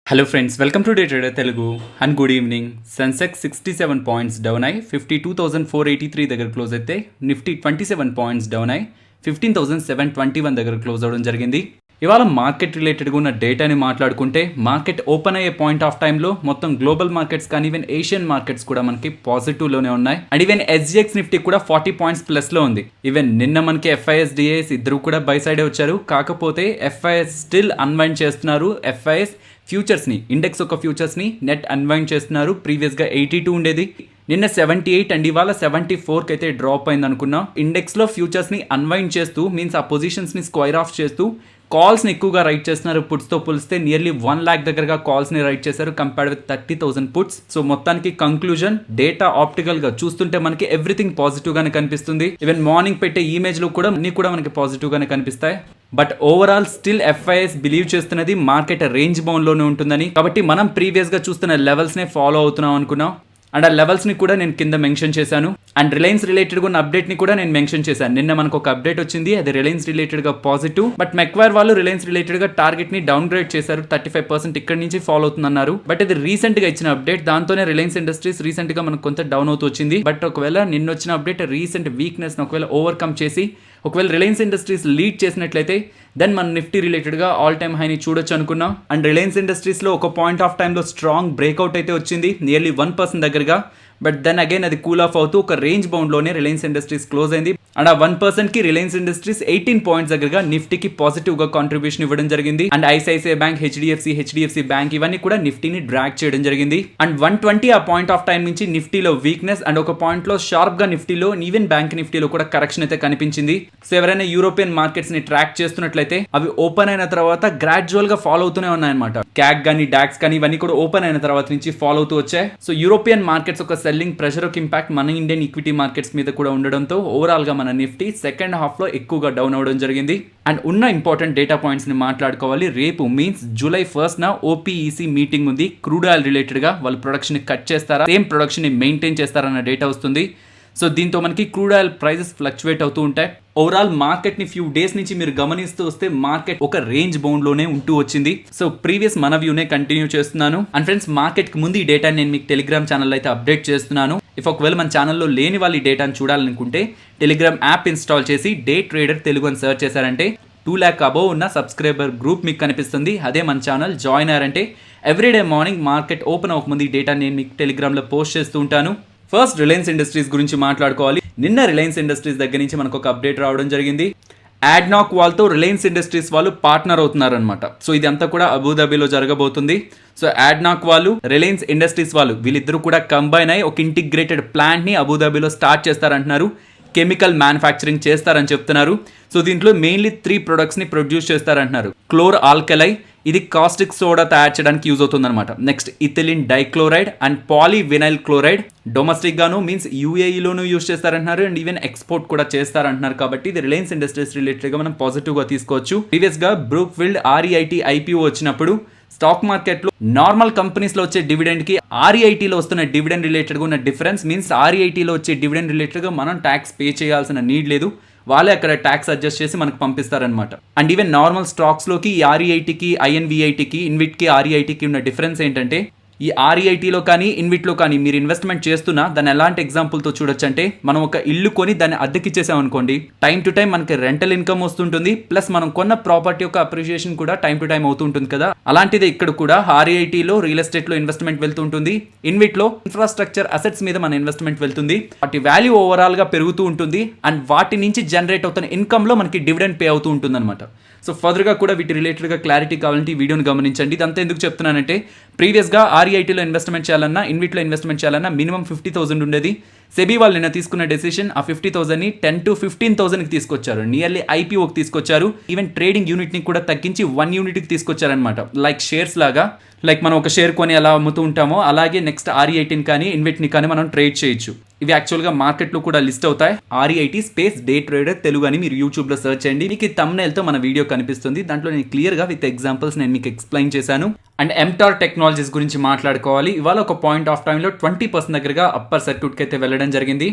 Hello friends, welcome to day trader Telugu and good evening. Sensex 67 points down అయి 52,483 దగ్గర close అయితే Nifty 27 points down అయి 15,721 దగ్గర క్లోజ్ అవడం జరిగింది. ఇవాళ మార్కెట్ రిలేటెడ్గా ఉన్న డేటాని మాట్లాడుకుంటే మార్కెట్ ఓపెన్ అయ్యే పాయింట్ ఆఫ్ టైంలో మొత్తం గ్లోబల్ మార్కెట్స్ కానీ ఈవెన్ ఏషియన్ మార్కెట్స్ కూడా మనకి పాజిటివ్లోనే ఉన్నాయి. అండ్ ఈవెన్ ఎస్జిఎక్స్ నిఫ్టీ కూడా 40 పాయింట్స్ ప్లస్లో ఉంది. ఈవెన్ నిన్న మనకి ఎఫ్ఐఎస్ డిఐఎస్ ఇద్దరు కూడా బై సైడే వచ్చారు. కాకపోతే ఎఫ్ఐఎస్ స్టిల్ అన్వైండ్ చేస్తున్నారు. ఎఫ్ఐఎస్ ఫ్యూచర్స్ని ఇండెక్స్ ఒక ఫ్యూచర్స్ని నెట్ అన్వైండ్ చేస్తున్నారు. ప్రీవియస్గా 82 ఉండేది, నిన్న 78 అండ్ ఇవాళ 74కి అయితే డ్రాప్ అయింది అనుకున్నాం. ఇండెక్స్లో ఫ్యూచర్స్ని అన్వైండ్ చేస్తూ మీన్స్ ఆ పొజిషన్స్ని స్క్వైర్ ఆఫ్ చేస్తూ కాల్స్ని ఎక్కువగా రైట్ చేస్తున్నారు. పుట్స్తో పోలిస్తే నియర్లీ 1 lakh దగ్గరగా కాల్స్ని రైట్ చేశారు కంపేర్డ్ విత్ 30,000 పుట్స్. సో మొత్తానికి కంక్లూజన్ డేటా ఆప్టికల్గా చూస్తుంటే మనకి ఎవ్రీథింగ్ పాజిటివ్గానే కనిపిస్తుంది. ఈవెన్ మార్నింగ్ పెట్టే ఇమేజ్లో కూడా అన్నీ కూడా మనకి పాజిటివ్గానే కనిపిస్తాయి. But overall still FIS believe చేస్తున్నది మార్కెట్ రేంజ్ బౌండ్లోనే ఉంటుందని. కాబట్టి మనం ప్రీవియస్గా చూస్తున్న లెవెల్స్నే ఫాలో అవుతున్నాం అనుకున్నాం. అండ్ ఆ లెవెల్స్ని కూడా నేను కింద మెన్షన్ చేశాను. అండ్ రిలయన్స్ రిలేటెడ్గా ఉన్న అప్డేట్ని కూడా నేను మెన్షన్ చేశాను. నిన్న మనకు ఒక అప్డేట్ వచ్చింది, అది రిలయన్స్ రిలేటెడ్గా పాజిటివ్. బట్ మెక్వైర్ వాళ్ళు రిలయన్స్ రిలేటెడ్గా టార్గెట్ని డౌన్ గ్రేడ్ చేశారు. 35% ఇక్కడి నుంచి ఫాలో అవుతుందన్నారు. బట్ ఇది రీసెంట్గా ఇచ్చిన అప్డేట్. దాంతోనే రిలయన్స్ ఇండస్ట్రీస్ రీసెంట్గా మనకు కొంత డౌన్ అవుతూ వచ్చింది. బట్ ఒకవేళ నిన్న వచ్చిన అప్డేట్ రీసెంట్ వీక్నెస్ని ఒకవేళ ఓవర్కమ్ చేసి ఒకవేళ రిలయన్స్ ఇండస్ట్రీస్ లీడ్ చేసినట్లయితే దెన్ మన నిఫ్టీ రిలేటెడ్గా ఆల్ టైమ్ హైని చూడొచ్చు అనుకున్నాం. అండ్ రిలయన్స్ ఇండస్ట్రీస్లో ఒక పాయింట్ ఆఫ్ టైంలో స్ట్రాంగ్ బ్రేక్అవుట్ అయితే వచ్చింది నియర్లీ 1% దగ్గరగా. బట్ దెన్ అగైన్ అది కూల్ ఆఫ్ అవుతూ ఒక రేంజ్ బౌండ్లోనే రిలయన్స్ ఇండస్ట్రీస్ క్లోజ్ అయింది. అండ్ ఆ 1%కి రిలయన్స్ ఇండస్ట్రీస్ 18 పాయింట్స్ దగ్గరగా నిఫ్టీకి పాజిటివ్గా కాంట్రిబ్యూషన్ ఇవ్వడం జరిగింది. And ICICI bank, HDFC bank ఇవన్నీ కూడా నిఫ్టీని డ్రాగ్ చేయడం జరిగింది. అండ్ 120 ఆ పాయింట్ ఆఫ్ టైం నుంచి నిఫ్టీలో వీక్నెస్ అండ్ ఒక పాయింట్లో షార్ప్గా నిఫ్టీలో ఈవెన్ బ్యాంక్ నిఫ్టీలో కూడా కరెక్షన్ అయితే కనిపించింది. సో ఎవరైనా యూరోపియన్ మార్కెట్స్ ని ట్రాక్ చేస్తున్నట్లయితే అవి ఓపెన్ అయిన తర్వాత గ్రాడ్యువల్ గా ఫాలో అవుతూనే ఉన్నాయన్నమాట. క్యాక్ కానీ డాక్స్ కానీ ఇవన్నీ కూడా ఓపెన్ అయిన తర్వాత నుంచి ఫాలో అవుతూ వచ్చాయి. సో యూరోపియన్ మార్కెట్స్ ఒక సెల్లింగ్ ప్రెషర్ ఒక ఇంపాక్ట్ మన ఇండియన్ ఈక్విటీ మార్కెట్స్ మీద కూడా ఉండడంతో ఓవరాల్ గా మన నిఫ్టీ సెకండ్ హాఫ్ లో ఎక్కువగా డౌన్ అవ్వడం జరిగింది. అండ్ ఉన్న ఇంపార్టెంట్ డేటా పాయింట్స్ ని మాట్లాడుకోవాలి. రేపు మీన్స్ జూలై 1st ఓపీఈసీ మీటింగ్ ఉంది. క్రూడ్ ఆయిల్ రిలేటెడ్ గా వాళ్ళు ప్రొడక్షన్ ని కట్ చేస్తారా, సేమ్ ప్రొడక్షన్ ని మెయింటైన్ చేస్తారన్న డేటా వస్తుంది. సో దీంతో మనకి క్రూడ్ ఆయిల్ ప్రైజెస్ ఫ్లక్చువేట్ అవుతూ ఉంటాయి. ఓవరాల్ మార్కెట్ ని ఫ్యూ డేస్ నుంచి మీరు గమనిస్తూ వస్తే మార్కెట్ ఒక రేంజ్ బౌండ్ లోనే ఉంటూ వచ్చింది. సో ప్రీవియస్ మన వ్యూనే కంటిన్యూ చేస్తున్నాను. అండ్ ఫ్రెండ్స్, మార్కెట్ కి ముందు ఈ డేటా నేను మీకు టెలిగ్రామ్ ఛానల్ అయితే అప్డేట్ చేస్తున్నాను. ఇఫ్ ఒకవేళ మన ఛానల్లో లేని వాళ్ళు ఈ డేటాను చూడాలనుకుంటే టెలిగ్రామ్ యాప్ ఇన్స్టాల్ చేసి డే ట్రేడర్ తెలుగు అని సర్చ్ చేశారంటే 2 lakh అబోవ్ ఉన్న సబ్స్క్రైబర్ గ్రూప్ మీకు కనిపిస్తుంది. అదే మన ఛానల్. జాయిన్ అయ్యారంటే ఎవ్రీడే మార్నింగ్ మార్కెట్ ఓపెన్ అవ్వకముందు ఈ డేటా నేను మీకు టెలిగ్రామ్లో పోస్ట్ చేస్తూ ఉంటాను. ఫస్ట్ రిలయన్స్ ఇండస్ట్రీస్ గురించి మాట్లాడుకోవాలి. నిన్న రిలయన్స్ ఇండస్ట్రీస్ దగ్గర నుంచి మనకు ఒక అప్డేట్ రావడం జరిగింది. యాడ్నాక్ వాళ్ళతో రిలయన్స్ ఇండస్ట్రీస్ వాళ్ళు పార్ట్నర్ అవుతున్నారనమాట. సో ఇది అంతా కూడా అబుదాబిలో జరగబోతుంది. సో యాడ్నాక్ వాళ్ళు, రిలయన్స్ ఇండస్ట్రీస్ వాళ్ళు వీళ్ళిద్దరూ కూడా కంబైన్ అయ్యి ఒక ఇంటిగ్రేటెడ్ ప్లాంట్ని అబుదాబిలో స్టార్ట్ చేస్తారంటున్నారు. కెమికల్ మ్యానుఫ్యాక్చరింగ్ చేస్తారని చెప్తున్నారు. సో దీంట్లో మెయిన్లీ 3 ప్రొడక్ట్స్ని ప్రొడ్యూస్ చేస్తారంటున్నారు. క్లోర్ ఆల్కలై, ఇది కాస్టిక్ సోడా తయారు చేయడానికి యూజ్ అవుతుంది అనమాట. Next ethylene dichloride and polyvinyl chloride. Domestic గాను మీన్స్ యూఏఈలోనూ యూజ్ చేస్తారంటున్నారు అండ్ ఈవెన్ ఎక్స్పోర్ట్ కూడా చేస్తారంటున్నారు. కాబట్టి ఇది రిలయన్స్ ఇండస్ట్రీస్ రిలేటెడ్గా మనం పాజిటివ్గా తీసుకోవచ్చు. ప్రీవియస్గా బ్రూక్ఫీల్డ్ ఆర్ఈఐటీ ఐపీఓ వచ్చినప్పుడు స్టాక్ మార్కెట్లో నార్మల్ కంపెనీస్లో వచ్చే డివిడెండ్కి ఆర్ఈఐటీలో వస్తున్న డివిడెండ్ రిలేటెడ్గా ఉన్న డిఫరెన్స్ మీన్స్ ఆర్ఈఐటీలో వచ్చే డివిడెండ్ రిలేటెడ్గా మనం ట్యాక్స్ పే చేయాల్సిన నీడ్ లేదు. వాళ్ళే అక్కడ ట్యాక్స్ అడ్జస్ట్ చేసి మనకు పంపిస్తారనమాట. అండ్ ఈవెన్ నార్మల్ స్టాక్స్లోకి ఆర్ఈఐటీకి, ఐఎన్విఐటీకి, ఇన్విట్కి, ఆర్ఈఐటీకి ఉన్న డిఫరెన్స్ ఏంటంటే ఈ ఆర్ఈఐటీలో కానీ ఇన్విట్లో కానీ మీరు ఇన్వెస్ట్మెంట్ చేస్తున్నా దాన్ని ఎలాంటి ఎగ్జాంపుల్తో చూడొచ్చు అంటే మనం ఒక ఇల్లు కొని దాన్ని అద్దెకిచ్చేసాం అనుకోండి, టైం టు టైం మనకి రెంటల్ ఇన్కమ్ వస్తుంటుంది. ప్లస్ మనం కొన్న ప్రాపర్టీ యొక్క అప్రిషియేషన్ కూడా టైం టు టైం అవుతుంటుంది కదా. అలాంటిదే ఇక్కడ కూడా ఆర్ఈఐటీలో రియల్ ఎస్టేట్లో ఇన్వెస్ట్మెంట్ వెళ్తుంటుంది. ఇన్విట్లో ఇన్ఫ్రాస్ట్రక్చర్ అసెట్స్ మీద మన ఇన్వెస్ట్మెంట్ వెళ్తుంది. వాటి వాల్యూ ఓవరాల్గా పెరుగుతూ ఉంటుంది అండ్ వాటి నుంచి జనరేట్ అవుతున్న ఇన్కమ్లో మనకి డివిడెండ్ పే అవుతూ ఉంటుంది అనమాట. సో ఫర్దర్గా కూడా వీటి రిలేటెడ్గా క్లారిటీ కావాలంటే ఈ వీడియోని గమనించండి. ఇదంతా ఎందుకు చెప్తున్నానంటే ప్రీవియస్గా ఆర్ఈఐటీలో ఇన్వెస్ట్మెంట్ చేయాలన్నా, ఇన్విట్లో ఇన్వెస్ట్మెంట్ చేయాలన్నా మినిమం 50,000 ఉండేది. సెబీ వాళ్ళు నిన్న తీసుకున్న డెసిషన్ ఆ 50,000ని 10 to 15,000కి తీసుకొచ్చారు. నియర్లీ ఐపీఓకి తీసుకొచ్చారు. ఈవెన్ ట్రేడింగ్ యూనిట్ని కూడా తగ్గించి 1 యూనిట్కి తీసుకొచ్చారనమాట. లైక్ షేర్స్ లాగా, లైక్ మనం ఒక షేర్ కొని ఎలా అమ్ముతూ ఉంటామో అలాగే నెక్స్ట్ ఆర్ఈఐటీని కానీ ఇన్విట్ని కానీ మనం ట్రేడ్ చేయొచ్చు. ఇవి యాక్చువల్గా మార్కెట్లో కూడా లిస్ట్ అవుతాయి. ఆర్ఈఐటీ స్పేస్ డే ట్రేడర్ తెలుగు అని మీరు యూట్యూబ్లో సర్చ్ చేయండి. మీకు థంబ్నెయిల్తో మన వీడియో కనిపిస్తుంది. దాంట్లో నేను క్లియర్గా విత్ ఎగ్జాంపుల్స్ నేను మీకు ఎక్స్ప్లెయిన్ చేశాను. అండ్ ఎంటార్ టెక్నాలజీస్ గురించి మాట్లాడుకోవాలి. ఇవాళ ఒక పాయింట్ ఆఫ్ టైంలో 20% దగ్గరగా అప్పర్ సర్క్యూట్కి అయితే వెళ్ళడం జరిగింది.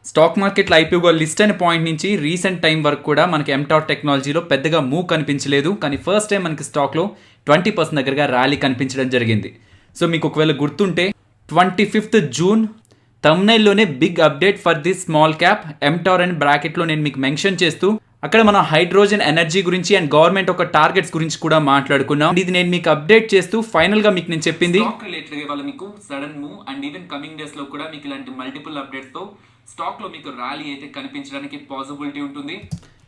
స్టాక్ మార్కెట్లో ఐపీఓగా లిస్ట్ అయిన పాయింట్ నుంచి రీసెంట్ టైం వరకు కూడా మనకి ఎంటార్ టెక్నాలజీలో పెద్దగా మూవ్ కనిపించలేదు. కానీ ఫస్ట్ టైం మనకి స్టాక్లో 20% దగ్గరగా ర్యాలీ కనిపించడం జరిగింది. సో మీకు ఒకవేళ గుర్తుంటే 25th June థంబ్నెయిల్లోనే big update for this small cap ఎంటార్ అని బ్రాకెట్లో నేను మీకు మెన్షన్ చేస్తూ అక్కడ మనం హైడ్రోజన్ ఎనర్జీ గురించి అండ్ గవర్నమెంట్ ఒక టార్గెట్స్ గురించి కూడా మాట్లాడుకున్నాం. ఇది నేను మీకు అప్డేట్ చేస్తూ ఫైనల్ గా మీకు నేను చెప్పింది స్టాక్ రిలేటెడ్ గా మీకు sudden move and even coming days లో కూడా మీకు ఇలాంటి మల్టిపుల్ అప్డేట్స్ తో స్టాక్ లో మీకు ర్యాలీ అయితే కనిపించడానికి పాసిబిలిటీ ఉంటుంది.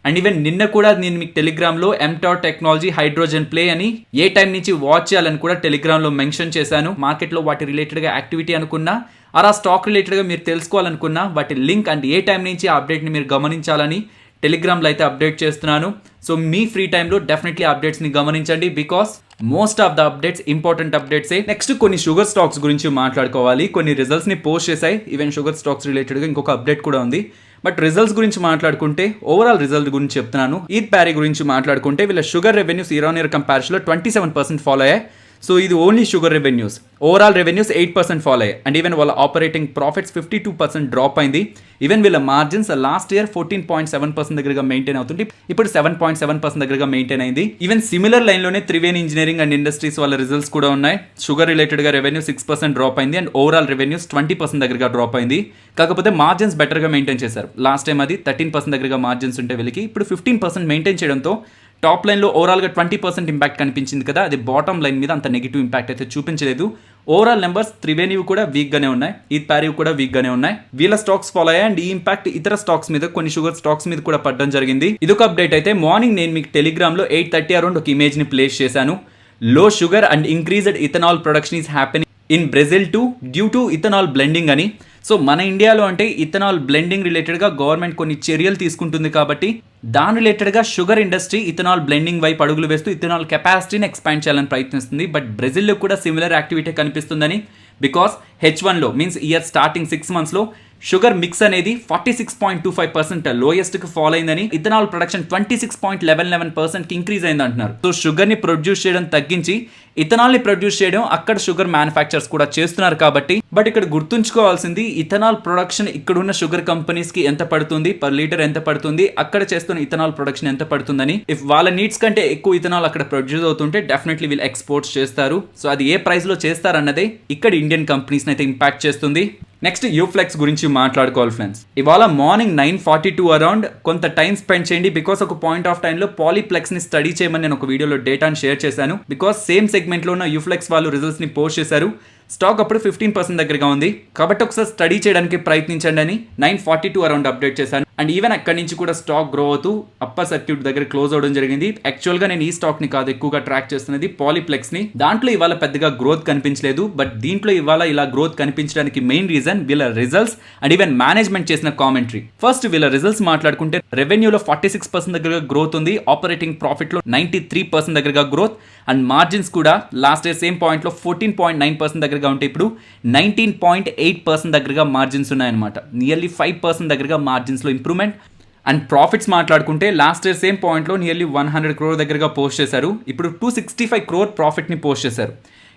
అండ్ ఈవెన్ నిన్న కూడా నేను మీకు టెలిగ్రామ్ లో ఎంటార్ టెక్నాలజీ హైడ్రోజన్ ప్లే అని ఏ టైం నుంచి వాచ్ చేయాలని కూడా టెలిగ్రామ్ లో మెన్షన్ చేశాను. మార్కెట్ లో వాటి రిలేటెడ్ గా యాక్టివిటీ అనుకున్నా ఆ స్టాక్ రిలేటెడ్ గా మీరు తెలుసుకోవాలనుకున్నా వాటి లింక్ అండ్ ఏ టైం నుంచి ఆ అప్డేట్ ని మీరు గమనించాలని టెలిగ్రామ్లో అయితే అప్డేట్ చేస్తున్నాను. సో మీ ఫ్రీ టైంలో డెఫినెట్లీ అప్డేట్స్ని గమనించండి because most of the updates important అప్డేట్సే. నెక్స్ట్ కొన్ని షుగర్ స్టాక్స్ గురించి మాట్లాడుకోవాలి. కొన్ని రిజల్ట్స్ని పోస్ట్ చేశాయి. ఈవెన్ షుగర్ స్టాక్స్ రిలేటెడ్గా ఇంకొక అప్డేట్ కూడా ఉంది. బట్ రిజల్ట్స్ గురించి మాట్లాడుకుంటే ఓవరాల్ రిజల్ట్ గురించి చెప్తున్నాను. ఈద్ ప్యారీ గురించి మాట్లాడుకుంటే వీళ్ళ sugar revenues year on year కంపారిజన్లో 27% ఫాలో అయ్యాయి. సో ఇది only sugar revenues. Overall revenues 8% fall అయ్యాయి. అండ్ ఈవెన్ వాళ్ళ ఆపరేటింగ్ ప్రాఫిట్స్ 52% డ్రాప్ అయింది. ఈవెన్ వీళ్ళ మార్జిన్స్ లాస్ట్ ఇయర్ 14.7% దగ్గరగా మెయింటైన్ అవుతుంది. ఇప్పుడు 7.7% దగ్గరగా మెయింటైన్ అయింది. ఈవెన్ సిమిలర్ లైన్లోనే త్రివేణి ఇంజనీరింగ్ అండ్ ఇండస్ట్రీస్ వాళ్ళ రిజల్ట్స్ కూడా ఉన్నాయి. షుగర్ రిలేటెడ్గా రెవెన్యూ 6% డ్రాప్ అయింది అండ్ ఓవరాల్ రెవెన్యూస్ 20% దగ్గరగా డ్రాప్ అయింది. కాకపోతే మార్జిన్స్ బెటర్గా మెయింటైన్ చేశారు. లాస్ట్ టైం అది 13% దగ్గరగా మార్జిన్స్ ఉంటే వీళ్ళకి ఇప్పుడు 15% మెయింటైన్ చేయడంతో టాప్ లైన్లో ఓవరాల్గా 20% ఇంపాక్ట్ కనిపించింది కదా, అది బాటమ్ లైన్ మీద అంత నెగిటివ్ ఇంపాక్ట్ అయితే చూపించలేదు. ఓవరాల్ నెంబర్స్ త్రివేణివి కూడా వీక్గానే ఉన్నాయి, ఈద్ ప్యారీ కూడా వీక్గానే ఉన్నాయి. వీళ్ళ స్టాక్స్ ఫాలో అయ్యాయి అండ్ ఈ ఇంపాక్ట్ ఇతర స్టాక్స్ మీద కొన్ని షుగర్ స్టాక్స్ మీద కూడా పడడం జరిగింది. ఇదొక అప్డేట్ అయితే మార్నింగ్ నేను మీకు టెలిగ్రామ్లో 8:30 అరౌండ్ ఒక ఇమేజ్ని ప్లేస్ చేశాను. లో sugar and increased ethanol production is happening in Brazil due to ethanol blending అని. సో మన ఇండియాలో అంటే ఇథనాల్ బ్లెండింగ్ రిలేటెడ్గా గవర్నమెంట్ కొన్ని చర్యలు తీసుకుంటుంది కాబట్టి దాని రిలేటెడ్గా షుగర్ ఇండస్ట్రీ ఇథనాల్ బ్లెండింగ్ వైపు అడుగులు వేస్తూ ఇథనాల్ కెపాసిటీని ఎక్స్పాండ్ చేయాలని ప్రయత్నిస్తుంది. బట్ బ్రెజిల్లో కూడా సిమిలర్ యాక్టివిటీ కనిపిస్తుందని బికాస్ H1లో మీన్స్ ఇయర్ స్టార్టింగ్ 6 monthsలో షుగర్ మిక్స్ అనేది 46.25% లోయెస్ట్కి ఫాల్ అయిందని, ఇథనాల్ ప్రొడక్షన్ 26.11% ఇంక్రీజ్ అయింది అంటున్నారు. సో షుగర్ని ప్రొడ్యూస్ చేయడం తగ్గించి ఇథనాల్ని ప్రొడ్యూస్ చేయడం అక్కడ షుగర్ మ్యానుఫ్యాక్చర్స్ కూడా చేస్తున్నారు కాబట్టి. బట్ ఇక్కడ గుర్తుంచుకోవాల్సింది ఇథనాల్ ప్రొడక్షన్ ఇక్కడున్న షుగర్ కంపెనీస్కి ఎంత పడుతుంది, పర్ లీటర్ ఎంత పడుతుంది, అక్కడ చేస్తున్న ఇథనాల్ ప్రొడక్షన్ ఎంత పడుతుందని. ఇఫ్ వాళ్ళ నీడ్స్ కంటే ఎక్కువ ఇథనాల్ అక్కడ ప్రొడ్యూస్ అవుతుంటే డెఫినెట్లీ వీళ్ళు ఎక్స్పోర్ట్స్ చేస్తారు. సో అది ఏ ప్రైస్లో చేస్తారన్నదే ఇక్కడ ఇండియన్ కంపెనీస్ని అయితే ఇంపాక్ట్ చేస్తుంది. నెక్స్ట్ యూఫ్లెక్స్ గురించి మాట్లాడుకోవాలి ఫ్రెండ్స్. ఇవాళ మార్నింగ్ 9:42 అరౌండ్ కొంత టైం స్పెండ్ చేయండి బికాస్ ఒక పాయింట్ ఆఫ్ టైంలో పాలీప్లెక్స్ని స్టడీ చేయమని నేను ఒక వీడియోలో డేటాను షేర్ చేశాను. బికాస్ సేమ్ సెగ్మెంట్లో ఉన్న యూఫ్లెక్స్ వాళ్ళు రిజల్ట్స్ని పోస్ట్ చేశారు. స్టాక్ అప్పుడు 15% దగ్గరగా ఉంది కాబట్టి ఒకసారి స్టడీ చేయడానికి ప్రయత్నించండి అని 9:42 అరౌండ్ అప్డేట్ చేశాను. అండ్ ఈవెన్ అక్కడి నుంచి కూడా స్టాక్ గ్రో అవుతూ అప్పర్ సర్క్యూట్ దగ్గర క్లోజ్ అవడం జరిగింది. యాక్చువల్గా నేను ఈ స్టాక్ని కాదు ఎక్కువగా ట్రాక్ చేస్తున్నది పాలీప్లెక్స్ని. దాంట్లో ఇవాళ పెద్దగా గ్రోత్ కనిపించలేదు. బట్ దీంట్లో ఇవాళ ఇలా గ్రోత్ కనిపించడానికి మెయిన్ రీజన్ వీళ్ళ రిజల్ట్స్ అండ్ ఈవెన్ మేనేజ్మెంట్ చేసిన కామెంటరీ. ఫస్ట్ వీళ్ళ రిజల్ట్స్ మాట్లాడుకుంటే రెవెన్యూలో 46% దగ్గరగా గ్రోత్ ఉంది, ఆపరేటింగ్ ప్రాఫిట్లో 93% దగ్గరగా గ్రోత్ అండ్ మార్జిన్స్ కూడా లాస్ట్ ఇయర్ సేమ్ పాయింట్లో 14.9% దగ్గరగా ఉంటే ఇప్పుడు 19.8% దగ్గరగా మార్జిన్స్ ఉన్నాయన్నమాట. నియర్లీ 5% దగ్గరగా మార్జిన్స్లో ఇంప్రూవ్మెంట్. అండ్ ప్రాఫిట్స్ మాట్లాడుకుంటే లాస్ట్ ఇయర్ సేమ్ పాయింట్లో నియర్లీ 100 crore దగ్గరగా పోస్ట్ చేశారు. ఇప్పుడు 265 crore ప్రాఫిట్ని పోస్ట్ చేశారు.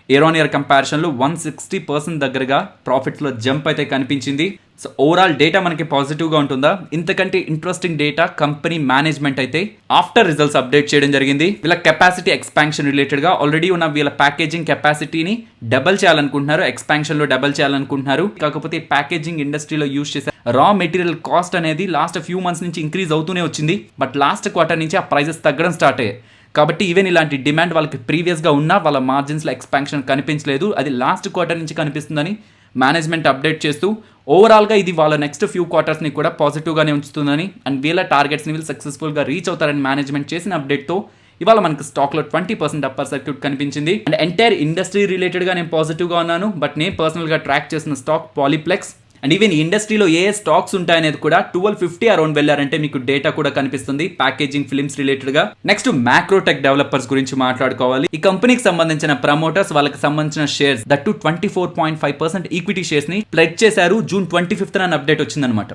ఇయర్ ఆన్ ఇయర్ కంపారిజన్లో 160% దగ్గరగా ప్రాఫిట్స్లో జంప్ అయితే కనిపించింది. సో ఓవరాల్ డేటా మనకి పాజిటివ్గా ఉంటుందా? ఇంతకంటే ఇంట్రెస్టింగ్ డేటా కంపెనీ మేనేజ్మెంట్ అయితే ఆఫ్టర్ రిజల్ట్స్ అప్డేట్ చేయడం జరిగింది. వీళ్ళ కెపాసిటీ ఎక్స్పాన్షన్ రిలేటెడ్గా ఆల్రెడీ ఉన్న వీళ్ళ ప్యాకేజింగ్ కెపాసిటీని డబల్ చేయాలనుకుంటున్నారు, ఎక్స్పాన్షన్లో డబల్ చేయాలనుకుంటున్నారు. కాకపోతే ప్యాకేజింగ్ ఇండస్ట్రీలో యూజ్ చేసే రా మెటీరియల్ కాస్ట్ అనేది లాస్ట్ ఫ్యూ మంత్స్ నుంచి ఇంక్రీజ్ అవుతూనే వచ్చింది. బట్ లాస్ట్ క్వార్టర్ నుంచి ఆ ప్రైజెస్ తగ్గడం స్టార్ట్ అయ్యాయి. కాబట్టి ఈవెన్ ఇలాంటి డిమాండ్ వాళ్ళకి ప్రీవియస్గా ఉన్నా వాళ్ళ మార్జిన్స్లో ఎక్స్పాన్షన్ కనిపించలేదు. అది లాస్ట్ క్వార్టర్ నుంచి కనిపిస్తుందని మేనేజ్మెంట్ అప్డేట్ చేస్తూ ఓవరాల్గా ఇది వాళ్ళ నెక్స్ట్ ఫ్యూ క్వార్టర్స్ని కూడా పాజిటివ్గానే ఉంచుతుందని అండ్ వీళ్ళ టార్గెట్స్ని వీళ్ళు సక్సెస్ఫుల్గా రీచ్ అవుతారని మేనేజ్మెంట్ చేసిన అప్డేట్తో ఇవాళ మనకి స్టాక్లో 20% అప్పర్ సర్క్యూట్ కనిపించింది. అండ్ ఎంటైర్ ఇండస్ట్రీ రిలేటెడ్గా నేను పాజిటివ్గా ఉన్నాను. బట్ నేను పర్సనల్గా ట్రాక్ చేసిన స్టాక్ పాలీప్లెక్స్. అండ్ ఈవెన్ ఇండస్ట్రీలో ఏ స్టాక్స్ ఉంటాయనేది కూడా 1250 అరౌండ్ వెళ్ళారంటే మీకు డేటా కూడా కనిపిస్తుంది ప్యాకేజింగ్ ఫిలిమ్స్ రిలేటెడ్గా. నెక్స్ట్ మ్యాక్రోటెక్ డెవలపర్స్ గురించి మాట్లాడుకోవాలి. ఈ కంపెనీకి సంబంధించిన ప్రమోటర్స్ వాళ్ళకి సంబంధించిన షేర్స్ దట్టు 24.5% ఈక్విటీ షేర్స్ ని ప్లెడ్జ్ చేశారు. June 25th అని అప్డేట్ వచ్చిందనమాట.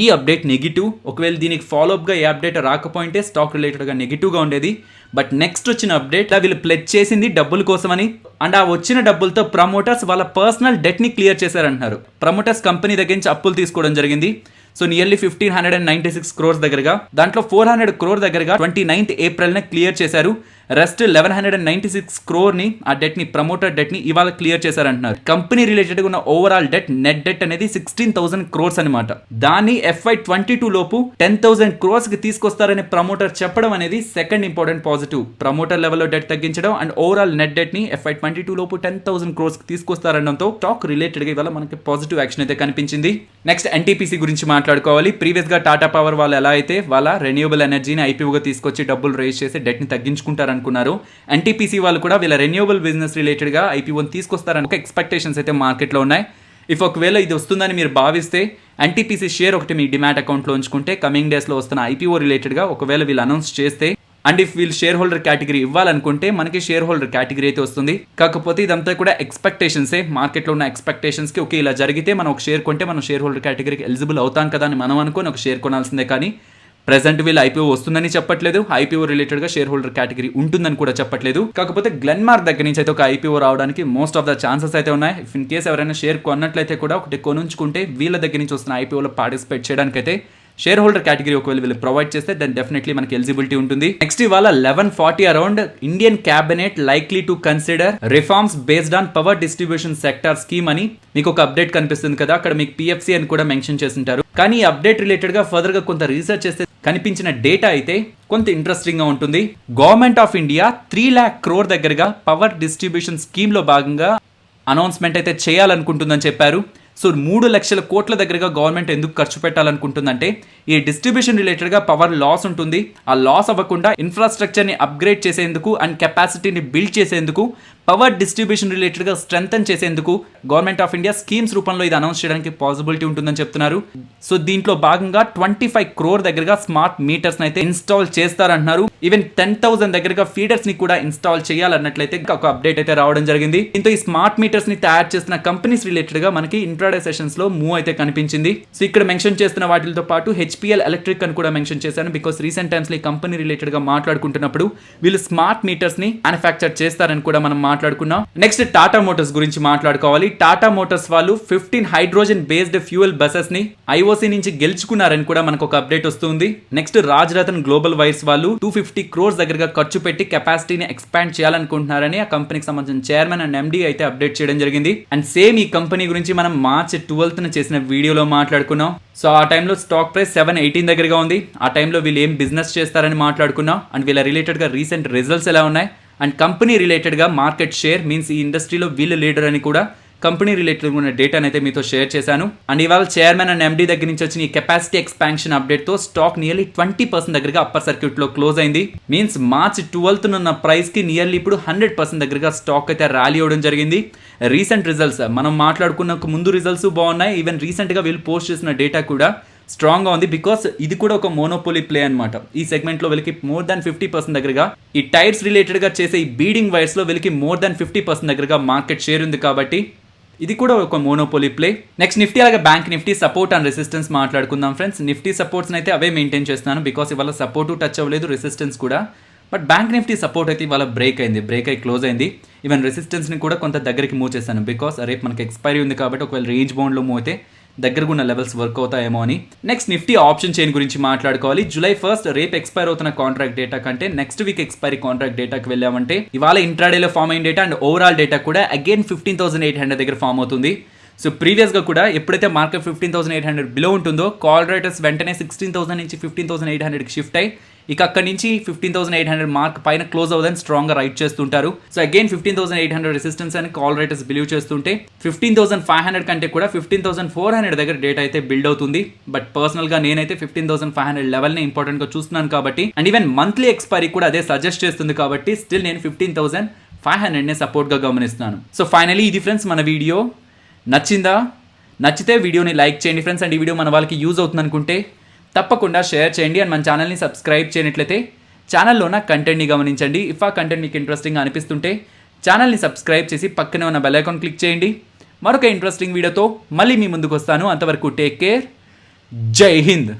ఈ అప్డేట్ నెగిటివ్. ఒకవేళ దీనికి ఫాలోఅప్గా ఏ అప్డేట్ రాకపోయింటే స్టాక్ రిలేటెడ్గా నెగిటివ్గా ఉండేది. బట్ నెక్స్ట్ వచ్చిన అప్డేట్ వీళ్ళు ప్లెడ్జ్ చేసింది డబ్బుల కోసమని అండ్ ఆ వచ్చిన డబ్బులతో ప్రమోటర్స్ వాళ్ళ పర్సనల్ డెట్ ని క్లియర్ చేశారంటున్నారు. ప్రమోటర్స్ కంపెనీ దగ్గర నుంచి అప్పులు తీసుకోవడం జరిగింది. సో నియర్లీ 1596 crores దగ్గరగా, దాంట్లో 400 crore దగ్గరగా 29th April క్లియర్ చేశారు. రెస్ట్ 1196 crore ని ఆ డెట్ ని, ప్రమోటర్ డెట్ ని ఇవాళ క్లియర్ చేశారంటున్నారు. కంపెనీ రిలేటెడ్ ఉన్న ఓవరాల్ డెట్, నెట్ డెట్ అనేది 16,000 crores అనమాట. దాన్ని FY22 లోపు 10,000 crores కి తీసుకొస్తారని ప్రమోటర్ చెప్పడం అనేది సెకండ్ ఇంపార్టెంట్ పాజిటివ్. ప్రమోటర్ లెవెల్లో డెట్ తగ్గించడం అండ్ ఓవరాల్ నెట్ డెట్ ని FY22 లోపు 10,000 crores కి తీసుకొస్తారనడంతో స్టాక్ రిలేటెడ్ గా ఇవాళ మనకి పాజిటివ్ యాక్షన్ అయితే కనిపించింది. నెక్స్ట్ NTPC గురించి మాట్లాడుకోవాలి. ప్రీవియస్ గా టాటా పవర్ వాళ్ళు ఎలా అయితే వాళ్ళ రెన్యూవబుల్ ఎనర్జీని ఐపీఓగా తీసుకొచ్చి డబ్బులు రేస్ చేసి డెట్ ని తగ్గించుకుంటారు అనుకున్నారు, NTPC వాళ్ళు కూడా వీళ్ళ రెన్యూవబుల్ బిజినెస్ రిలేటెడ్ గా ఐపీఓని తీసుకొస్తారని ఒక ఎక్స్పెక్టేషన్స్ అయితే మార్కెట్ లో ఉన్నాయి. ఇఫ్ ఒకవేళ ఇది వస్తుందని మీరు భావిస్తే NTPC షేర్ ఒకటి మీ డిమాట్ అకౌంట్లో ఉంచుకుంటే కమింగ్ డేస్ లో వస్తున్న ఐపీఓ రిలేటెడ్ గా ఒకవేళ వీళ్ళు అనౌన్స్ చేస్తే అండ్ ఇఫ్ వీళ్ళు షేర్ హోల్డర్ కేటగిరీ ఇవ్వాలనుకుంటే మనకి షేర్ హోల్డర్ కేటగిరీ అయితే వస్తుంది. కాకపోతే ఇదంతా కూడా ఎక్స్పెక్టేషన్సే, మార్కెట్లో ఉన్న ఎక్స్పెక్టేషన్స్ కి ఓకే ఇలా జరిగితే మనం ఒక షేర్ కొంటే మనం షేర్ హోల్డర్ కేటగిరీకి ఎలిజిబుల్ అవుతాం కదా అని మనం అనుకుని ఒక షేర్ కొనాల్సిందే. కానీ ప్రెసెంట్ వీళ్ళు ఐపీఓ వస్తుందని చెప్పట్లేదు, ఐపీఓ రిలేటెడ్ గా షేర్ హోల్డర్ కేటగిరీ ఉంటుందని కూడా చెప్పట్లేదు. కాకపోతే గ్లెన్మార్క్ దగ్గర నుంచి అయితే ఒక ఐపీఓ రావడానికి మోస్ట్ ఆఫ్ ద ఛాన్సెస్ అయితే ఉన్నాయి. ఇఫ్ ఇన్ కేస్ ఎవరైనా షేర్ కొన్నట్లయితే కూడా ఒకటి కొనుంచుకుంటే వీళ్ళ దగ్గర నుంచి వస్తున్న ఐపీఓలో పార్టిసిపేట్ చేయడానికి అయితే షేర్ హోల్డర్ కేటగిరీ ఒకవేళ వీళ్ళు ప్రొవైడ్ చేస్తే దెన్ డెఫినెట్లీ మనకి ఎలిజిబిలిటీ ఉంటుంది. నెక్స్ట్ ఇవాళ 11:40 around Indian cabinet likely to consider reforms based on power distribution sector scheme అని మీకు ఒక అప్డేట్ కనిపిస్తుంది కదా, అక్కడ మీకు PFC అని కూడా మెన్షన్ చేస్తుంటారు. కానీ ఈ అప్డేట్ రిలేటెడ్ గా ఫర్దర్ గా కొంత రీసెర్చ్ చేస్తే కనిపించిన డేటా అయితే కొంత ఇంట్రెస్టింగ్ గా ఉంటుంది. Government of India 3 lakh crore దగ్గరగా పవర్ డిస్ట్రిబ్యూషన్ స్కీమ్ లో భాగంగా అనౌన్స్మెంట్ అయితే చేయాలనుకుంటుందని చెప్పారు. సో 3 లక్షల కోట్ల దగ్గరగా గవర్నమెంట్ ఎందుకు ఖర్చు పెట్టాలనుకుంటుందంటే ఈ డిస్ట్రిబ్యూషన్ రిలేటెడ్గా పవర్ లాస్ ఉంటుంది, ఆ లాస్ అవ్వకుండా ఇన్ఫ్రాస్ట్రక్చర్ని అప్గ్రేడ్ చేసేందుకు అండ్ కెపాసిటీని బిల్డ్ చేసేందుకు, పవర్ డిస్ట్రిబ్యూషన్ రిలేటెడ్గా స్ట్రెంథన్ చేసేందుకు గవర్నమెంట్ ఆఫ్ ఇండియా స్కీమ్స్ రూపంలో ఇది అనౌన్స్ చేయడానికి పాసిబిలిటీ ఉంటుందని చెప్తున్నారు. సో దీంట్లో భాగంగా 25 crore దగ్గరగా స్మార్ట్ మీటర్స్ అయితే ఇన్స్టాల్ చేస్తారంటున్నారు. ఈవెన్ 10,000 దగ్గరగా ఫీడర్స్ ని కూడా ఇన్స్టాల్ చేయాలన్నట్లయితే ఒక అప్డేట్ అయితే రావడం జరిగింది. దీంతో ఈ స్మార్ట్ మీటర్స్ ని తయారు చేస్తున్న కంపెనీస్ రిలేటెడ్ గా మనకి ఇంట్రాడే సెషన్స్ లో మూవ్ అయితే కనిపించింది. సో ఇక్కడ మెన్షన్ చేస్తున్న వాటితో పాటు HPL ఎలక్ట్రిక్ అని కూడా మెన్షన్ చేశాను, బికాస్ రీసెంట్ టైమ్స్ లో ఈ కంపెనీ రిలేటెడ్ గా మాట్లాడుకుంటున్నప్పుడు వీళ్ళు స్మార్ట్ మీటర్స్ ని మ్యానుఫ్యాక్చర్ చేస్తారని కూడా మనం మాట్లాడుకున్నాం. నెక్స్ట్ టాటా మోటార్స్ గురించి మాట్లాడుకోవాలి. టాటా మోటార్స్ వాళ్ళు 15 హైడ్రోజన్ బేస్డ్ ఫ్యూయల్ బసెస్ ని IOC నుంచి గెలుచుకున్నారని కూడా మనకు ఒక అప్డేట్ వస్తుంది. నెక్స్ట్ రాజ్ రతన్ గ్లోబల్ వైర్స్ వాళ్ళు 250 crores దగ్గరగా ఖర్చు పెట్టి కెపాసిటీని ఎక్స్పాండ్ చేయాలనుకుంటున్నారని ఆ కంపెనీకి సంబంధించిన చైర్మన్ అండ్ MD అయితే అప్డేట్ చేయడం జరిగింది. అండ్ సేమ్ ఈ కంపెనీ గురించి మనం March 12th చేసిన వీడియోలో మాట్లాడుకున్నాం. సో ఆ టైంలో స్టాక్ ప్రైస్ 718 దగ్గరగా ఉంది. ఆ టైంలో వీళ్ళు ఏం బిజినెస్ చేస్తారని మాట్లాడుకున్నాం అండ్ వీళ్ళ రిలేటెడ్ గా రీసెంట్ రిజల్ట్స్ ఎలా ఉన్నాయి అండ్ కంపెనీ రిలేటెడ్ గా మార్కెట్ షేర్ మీన్స్ ఈ ఇండస్ట్రీలో వీళ్ళు లీడర్ అని కూడా కంపెనీ రిలేటెడ్ ఉన్న డేటాను అయితే మీతో షేర్ చేశాను. అండ్ ఇవాళ చైర్మన్ అండ్ MD దగ్గర నుంచి వచ్చిన ఈ కెపాసిటీ ఎక్స్పాన్షన్ అప్డేట్ తో స్టాక్ నియర్లీ 20% దగ్గరగా అప్పర్ సర్క్యూట్ లో క్లోజ్ అయింది. మీన్స్ March 12th ఉన్న ప్రైస్ కి నియర్లీ ఇప్పుడు 100% దగ్గరగా స్టాక్ అయితే ర్యాలీ అవ్వడం జరిగింది. రీసెంట్ రిజల్ట్స్ మనం మాట్లాడుకున్న ముందు రిజల్ట్స్ బాగున్నాయి, ఈవెన్ రీసెంట్ గా వీళ్ళు పోస్ట్ చేసిన డేటా కూడా స్ట్రాంగ్ గా ఉంది. బికాస్ ఇది కూడా ఒక మోనోపోలీ ప్లే అనమాట. ఈ సెగ్మెంట్ లో వీళ్ళకి మోర్ దాన్ 50% దగ్గరగా ఈ టైర్స్ రిలేటెడ్ గా చేసే ఈ బీడింగ్ వైర్స్ లో వీళ్ళకి మోర్ దాన్ 50% దగ్గరగా మార్కెట్ షేర్ ఉంది. కాబట్టి ఇది కూడా ఒక మోనోపోలీ ప్లే. నెక్స్ట్ నిఫ్టీ అలాగే bank Nifty support and resistance మాట్లాడుకుందాం ఫ్రెండ్స్. నిఫ్టీ సపోర్ట్స్ అయితే అవే మెయింటైన్ చేస్తున్నాను, బికాస్ ఇవాళ సపోర్టు టచ్ అవ్వలేదు, రెసిస్టెన్స్ కూడా. బట్ బ్యాంక్ నిఫ్టీ సపోర్ట్ అయితే ఇవాళ బ్రేక్ అయి క్లోజ్ అయింది. ఈవెన్ రెసిస్టెన్స్ని కూడా కొంత దగ్గరికి మూవ్ చేశాను, బికాస్ రేపు మనకి ఎక్స్పైరీ ఉంది కాబట్టి ఒకవేళ రేంజ్ బౌండ్లో మూవ్ అయితే దగ్గరకు ఉన్న లెవెల్స్ వర్క్ అవుతాయేమో అని. నెక్స్ట్ నిఫ్టీ ఆప్షన్ చైన్ గురించి మాట్లాడుకోవాలి. July 1st రేపు ఎక్స్పైర్ అవుతున్న కాంట్రాక్ట్ డేటా కంటే నెక్స్ట్ వీక్ ఎక్స్పైరీ కాంట్రాక్ట్ డేటాకి వెళ్ళామంటే ఇవాళ ఇంట్రాడేలో ఫామ్ అయిన డేటా అండ్ ఓవరాల్ డేటా కూడా అగైన్ 15,800 దగ్గర ఫామ్ అవుతుంది. సో ప్రీవియస్గా కూడా ఎప్పుడైతే మార్కెట్ 15,800 బిలో ఉంటుందో కాల్ రైటర్స్ వెంటనే 16,000 నుంచి 15,800కి షిఫ్ట్ అయ్యి ఇక అక్కడి నుంచి 15,800 మార్క్ పైన క్లోజ్ అవుదని స్ట్రాంగ్గా రైట్ చేస్తుంటారు. సో అగైన్ 15,800 రెసిస్టెన్స్ అని కాల్ రైటర్స్ బిలీవ్ చేస్తుంటే 15,500 కంటే కూడా 15,400 దగ్గర డేటా అయితే బిల్డ్ అవుతుంది. బట్ పర్సనల్గా నేనైతే 15,500 లెవెల్ని ఇంపార్టెంట్గా చూస్తున్నాను కాబట్టి అండ్ ఈవెన్ మంత్లీ ఎక్స్పైరీ కూడా అదే సజెస్ట్ చేస్తుంది కాబట్టి స్టిల్ నేను 15,500నే సపోర్ట్గా గమనిస్తున్నాను. సో ఫైనలీ ఇది ఫ్రెండ్స్ మన వీడియో. నచ్చితే వీడియోని లైక్ చేయండి ఫ్రెండ్స్. అండ్ ఈ వీడియో మన వాళ్ళకి యూజ్ అవుతుంది అనుకుంటే తప్పకుండా షేర్ చేయండి. అండ్ మన ఛానల్ని సబ్స్క్రైబ్ చేయనట్లయితే ఛానల్లో ఉన్న కంటెంట్ని గమనించండి. ఇఫ్ ఆ కంటెంట్ మీకు ఇంట్రెస్టింగ్గా అనిపిస్తుంటే ఛానల్ని సబ్స్క్రైబ్ చేసి పక్కనే ఉన్న బెల్ ఐకాన్ క్లిక్ చేయండి. మరొక ఇంట్రెస్టింగ్ వీడియోతో మళ్ళీ మీ ముందుకు వస్తాను. అంతవరకు టేక్ కేర్. జై హింద్.